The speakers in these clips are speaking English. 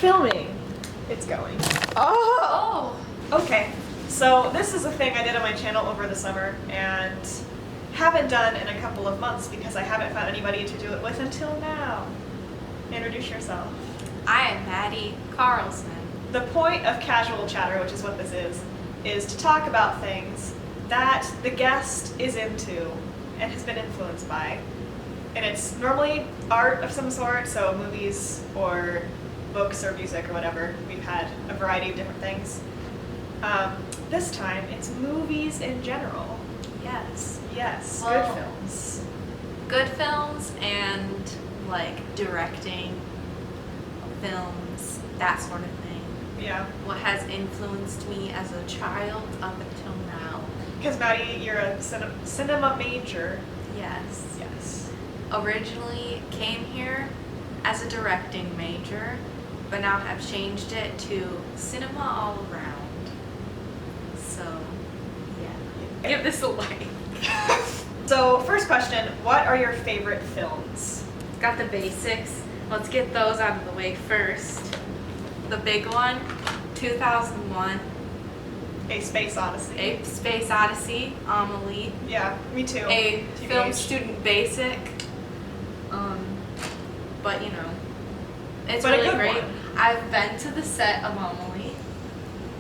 filming. It's going. Oh! Okay, so this is a thing I did on my channel over the summer and haven't done in a couple of months because I haven't found anybody to do it with until now. Introduce yourself. I am Maddie Carlson. The point of casual chatter, which is what this is to talk about things that the guest is into and has been influenced by. And it's normally art of some sort, so movies or books or music or whatever. We've had a variety of different things. This time, it's movies in general. Yes. Yes, Well, good films. Good films and like directing films, that sort of thing. Yeah. What has influenced me as a child up until now. Because Maddie, you're a cinema major. Yes. Yes. Originally came here as a directing major, but now have changed it to cinema all around. So, yeah. Give this a like. So, first question, what are your favorite films? Got the basics. Let's get those out of the way first. The big one, 2001, A Space Odyssey. A Space Odyssey, Amelie. Yeah, me too. A TBH. film student basic. But you know, it's But a really good great. one. I've been to the set of Amelie.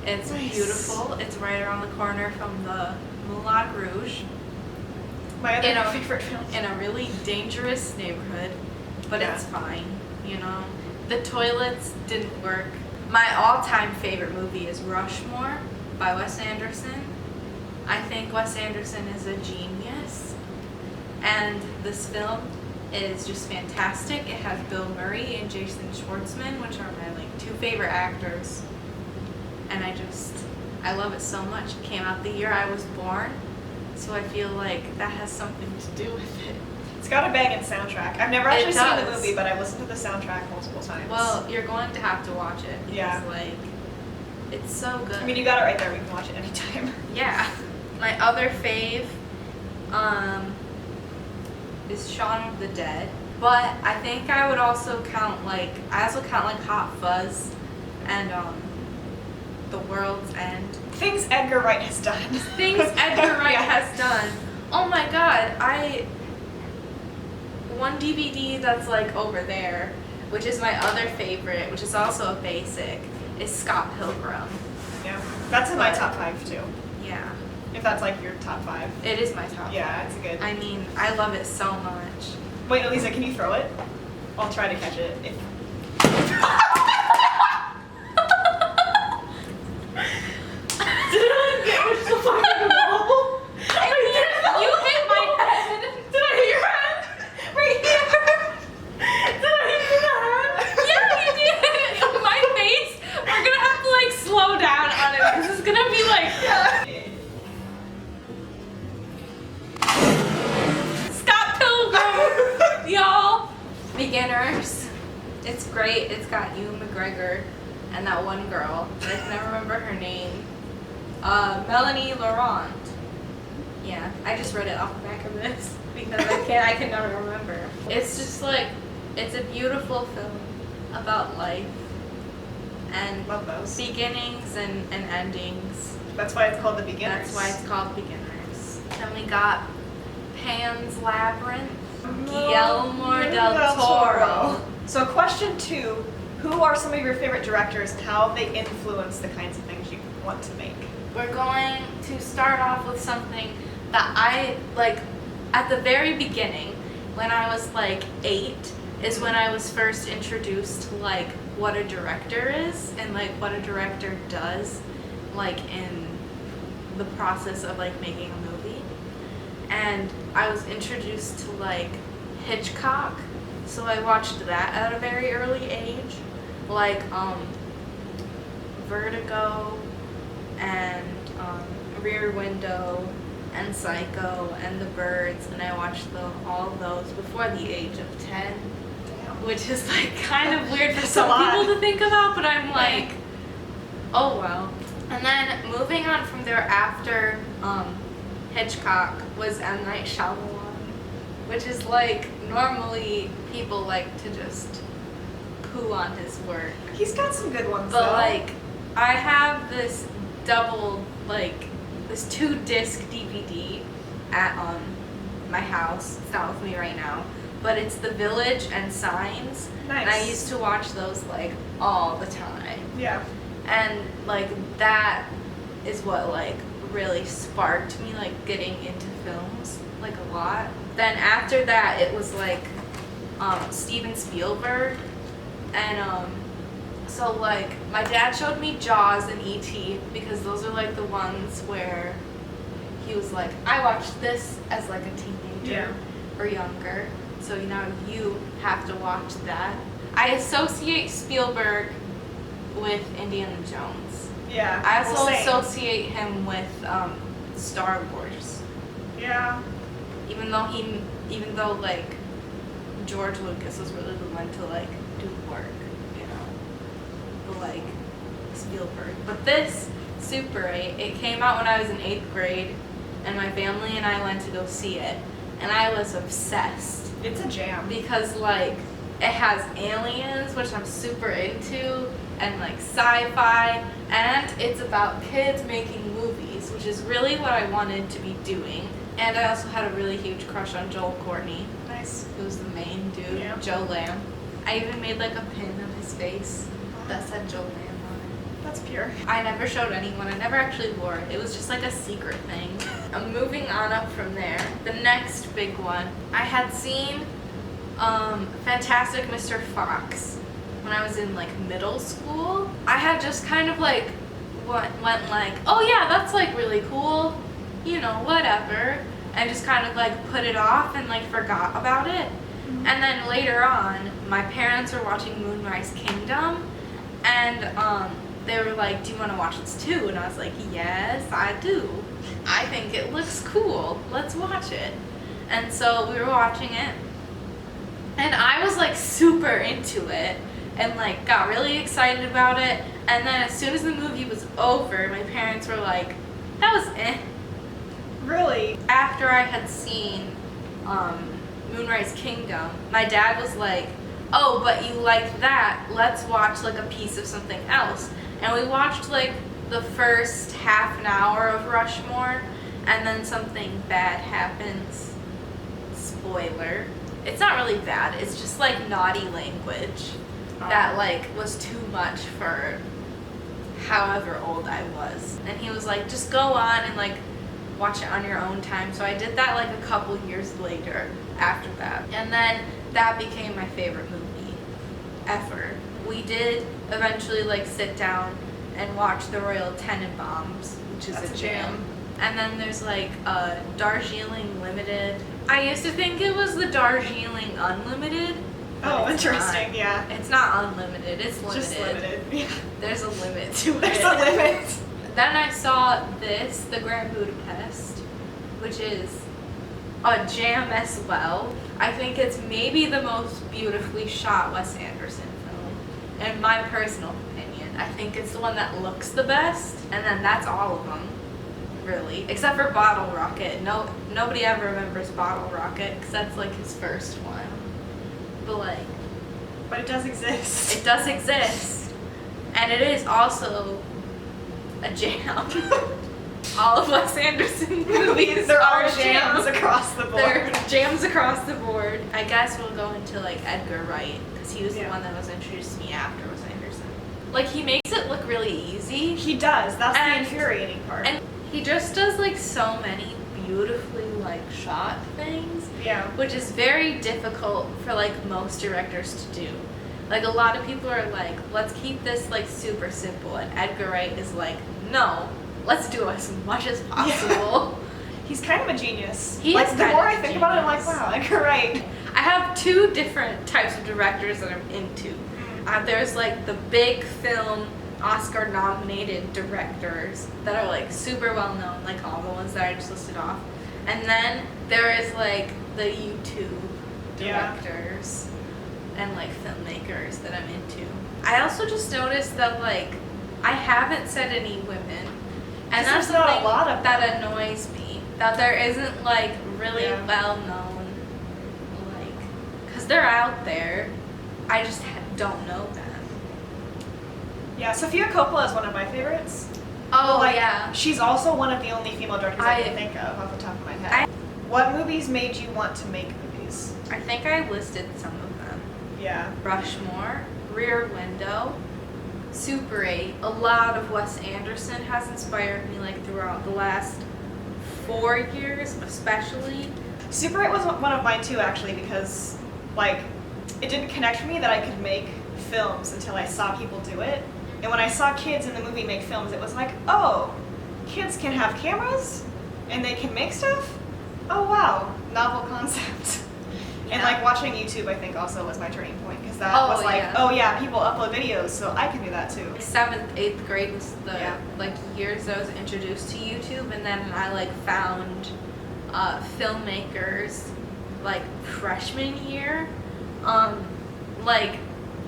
It's Nice. beautiful. It's right around the corner from the Moulin Rouge My other in a- favorite film. in a really dangerous neighborhood, but Yeah. it's fine, you know. The toilets didn't work. My all-time favorite movie is Rushmore by Wes Anderson. I think Wes Anderson is a genius, and this film is just fantastic. It has Bill Murray and Jason Schwartzman, which are my like two favorite actors, and I love it so much. It came out the year I was born, so I feel like that has something to do with it. It's got a banging soundtrack. I've never It actually seen the does. movie, but I've listened to the soundtrack multiple times. Well, you're going to have to watch it because Yeah. like it's so good. I mean, you got it right there. We can watch it anytime. Yeah. My other fave is Shaun of the Dead. But I think I would also count like Hot Fuzz and The World's End. Things Edgar Wright has done. Things Edgar Wright Yeah. has done. Oh my god, one DVD that's like over there, which is my other favorite, which is also a basic, is Scott Pilgrim. Yeah, that's in my But- top 5 too. Yeah. If that's like your top 5. It is my top. Yeah, it's a good. I mean, I love it so much. Wait, Aleeza, can you throw it? I'll try to catch it. If... Did it damage the fucking wall? You hit my head. Did I hit your head? Right here. Did I hit your head? Yeah, you did. My face. We're gonna have to like slow down on it because it's gonna be like Scott Pilgrim, y'all. Beginners. It's great. It's got Ewan McGregor and that one girl. I can never remember her name. Melanie Laurent. Yeah, I just read it off the back of this because I can never remember. It's just like, it's a beautiful film about life and Love those. beginnings and endings. That's why it's called The Beginners. That's why it's called Beginners. Then we got Pan's Labyrinth, Guillermo del Toro. So question 2, who are some of your favorite directors and how have they influence the kinds of things you want to make? We're going to start off with something that I like at the very beginning when I was like 8 is when I was first introduced to like what a director is and like what a director does like in the process of like making a movie. And I was introduced to like Hitchcock, so I watched that at a very early age, like Vertigo and Rear Window and Psycho and The Birds, and I watched all of those before the age of 10, which is like kind of weird for That's some a lot. people to think about, but I'm like, oh well. And then moving on from there after Hitchcock was M. Night Shyamalan, which is like normally people like to just poo on his work. He's got some good ones, But though. like, I have this double, like, this 2-disc DVD at my house. It's not with me right now, but it's The Village and Signs. Nice. And I used to watch those like all the time. Yeah. And like that is what like really sparked me like getting into films like a lot. Then after that it was like Steven Spielberg, and so like my dad showed me Jaws and E.T. because those are like the ones where he was like, I watched this as like a teenager or younger, so now you have to watch that. I associate Spielberg with Indiana Jones. Yeah. I also same. associate him with Star Wars. Yeah. Even though like George Lucas was really the one to like do work, you know. But like Spielberg. But this Super 8, it came out when I was in 8th grade, and my family and I went to go see it, and I was obsessed. It's a jam. Because like it has aliens, which I'm super into, and like sci-fi, and it's about kids making movies, which is really what I wanted to be doing. And I also had a really huge crush on Joel Courtney, Nice. who was the main dude, Yeah. Joe Lamb. I even made like a pin of his face that said Joe Lamb on it. That's pure. I never showed anyone. I never actually wore it. It was just like a secret thing. I'm moving on up from there. The next big one, I had seen Fantastic Mr. Fox when I was in like middle school. I had just kind of like went like, oh yeah, that's like really cool, you know, whatever, and just kind of like put it off and like forgot about it. Mm-hmm. And then later on, my parents were watching Moonrise Kingdom, and they were like, do you want to watch this too? And I was like, yes, I do. I think it looks cool. Let's watch it. And so we were watching it, and I was like super into it and like got really excited about it. And then as soon as the movie was over, my parents were like, that was eh. Really? After I had seen Moonrise Kingdom, my dad was like, oh, but you like that, let's watch like a piece of something else. And we watched like the first half an hour of Rushmore, and then something bad happens. Spoiler. It's not really bad, it's just like naughty language that like was too much for however old I was. And he was like, just go on and like watch it on your own time. So I did that like a couple years later after that. And then that became my favorite movie ever. We did eventually like sit down and watch the Royal Tenenbaums, which is That's a a jam. jam. And then there's like Darjeeling Limited. I used to think it was the Darjeeling Unlimited. but Oh, it's interesting. not. Yeah. It's not unlimited, it's limited. Just limited. Yeah. There's a limit to it. There's a limit. Then I saw this, The Grand Budapest, which is a jam as well. I think it's maybe the most beautifully shot Wes Anderson film, in my personal opinion. I think it's the one that looks the best, and then that's all of them, really. Except for Bottle Rocket. Nobody ever remembers Bottle Rocket, because that's like his first one. But like, But it does exist. it does exist, and it is also a jam. All of Wes Anderson movies They're are all jams across the board. They're jams across the board. I guess we'll go into like Edgar Wright, because he was the Yeah. one that was introduced to me after Wes Anderson. Like, he makes it look really easy, He does. That's And- the infuriating part. and he just does like so many beautifully like shot things, yeah. which is very difficult for like most directors to do. Like, a lot of people are like, let's keep this like super simple, and Edgar Wright is like, no, let's do as much as possible. He's kind of a genius. He like, is the kind more of I a think about it, I'm like, genius. wow, like, you're right. I have two different types of directors that I'm into. There's like the big film Oscar nominated directors that are like super well known, like all the ones that I just listed off. And then there is like the YouTube Yeah. directors and like filmmakers that I'm into. I also just noticed that like I haven't said any women, and that's There's not a something lot of that annoys me. That there isn't like really Yeah. well known, like, because they're out there. I just don't know them. Yeah, Sofia Coppola is one of my favorites. Oh, Like, yeah. She's also one of the only female directors I can I- think of off the top of my head. What movies made you want to make movies? I think I listed some of them. Yeah. Rushmore, Rear Window, Super 8. A lot of Wes Anderson has inspired me like throughout the last 4 years, especially. Super 8 was one of mine too, actually, because like it didn't connect for me that I could make films until I saw people do it. And when I saw kids in the movie make films, it was like, oh, kids can have cameras and they can make stuff? Oh wow, novel concept. And Yeah. like watching YouTube, I think also was my turning point, because that Oh, was like, yeah. oh yeah, people upload videos, so I can do that too. 7th, 8th grade was the Yeah. like years I was introduced to YouTube, and then I like found filmmakers like freshman year. Like,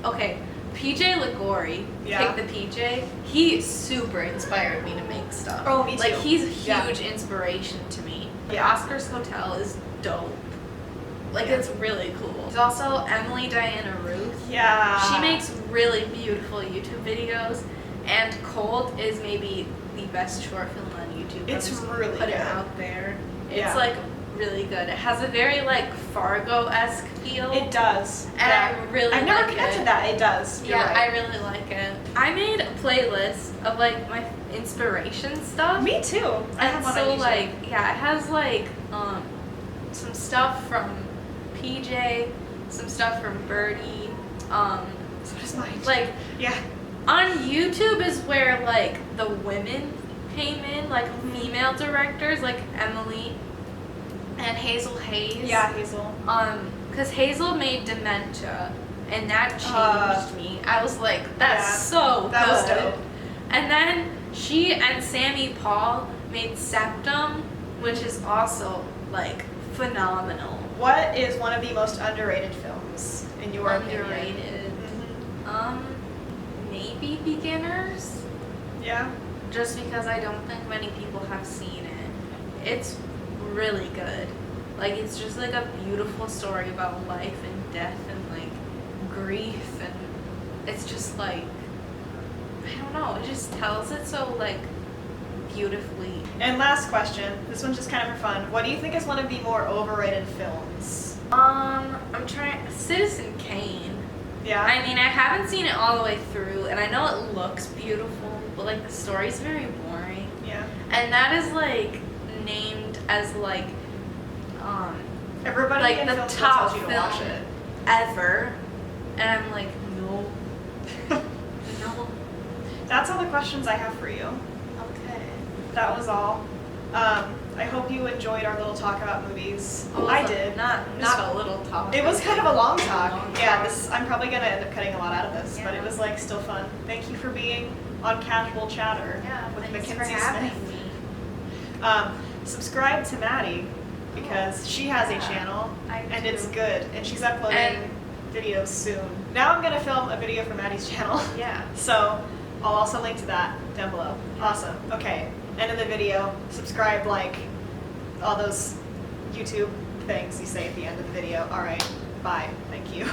okay, PJ Ligori, Yeah. Take the PJ, he super inspired me to make stuff. Oh, me too. Like, he's a Yeah. huge inspiration to me. The Yeah. Oscars Hotel is dope. Like, Yeah. it's really cool. There's also Emily Diana Ruth. Yeah. She makes really beautiful YouTube videos, and Cold is maybe the best short film on YouTube. It's I'll just really put it good. out there. It's Yeah. like really good. It has a very like Fargo-esque feel. It does. And I really I've never like connected it. that. It does. You're Yeah, I right. really like it. I made a playlist of like my inspiration stuff. Me too. I have And one so on YouTube. like yeah, it has like some stuff from PJ, some stuff from Birdie. So does mine. Like Yeah. on YouTube is where like the women came in, like female directors like Emily and Hazel Hayes. Yeah, Hazel. Because Hazel made Dementia, and that changed me. I was like, that's Yeah, so that was good. dope. And then she and Sammy Paul made Septum, which is also like phenomenal. What is one of the most underrated films in your opinion? Underrated. Mhm. Maybe Beginners. Yeah. Just because I don't think many people have seen it. It's really good. Like, it's just like a beautiful story about life and death and like grief, and it's just like, I don't know, it just tells it so like beautifully. And last question. This one's just kind of for fun. What do you think is one of the more overrated films? I'm trying, Citizen Kane. Yeah. I mean, I haven't seen it all the way through, and I know it looks beautiful, but like the story's very boring. Yeah. And that is like named as like Everybody like in the film school top tells you to watch film it. ever, and I'm like, no, no. That's all the questions I have for you. Okay. That was all. I hope you enjoyed our little talk about movies. Oh, I so did. Not a little talk. It was kind of a long talk. Long Yeah, talk. this I'm probably gonna end up cutting a lot out of this, but Yeah. it was like still fun. Thank you for being on Casual Chatter Yeah, with thanks for Mackenzie having Smith. me. Subscribe to Maddie because she has a channel I and do. it's good, and she's uploading And- videos soon. Now I'm gonna film a video for Maddie's channel. Yeah. So I'll also link to that down below. Awesome. Okay. End of the video. Subscribe, like, all those YouTube things you say at the end of the video. All right. Bye. Thank you.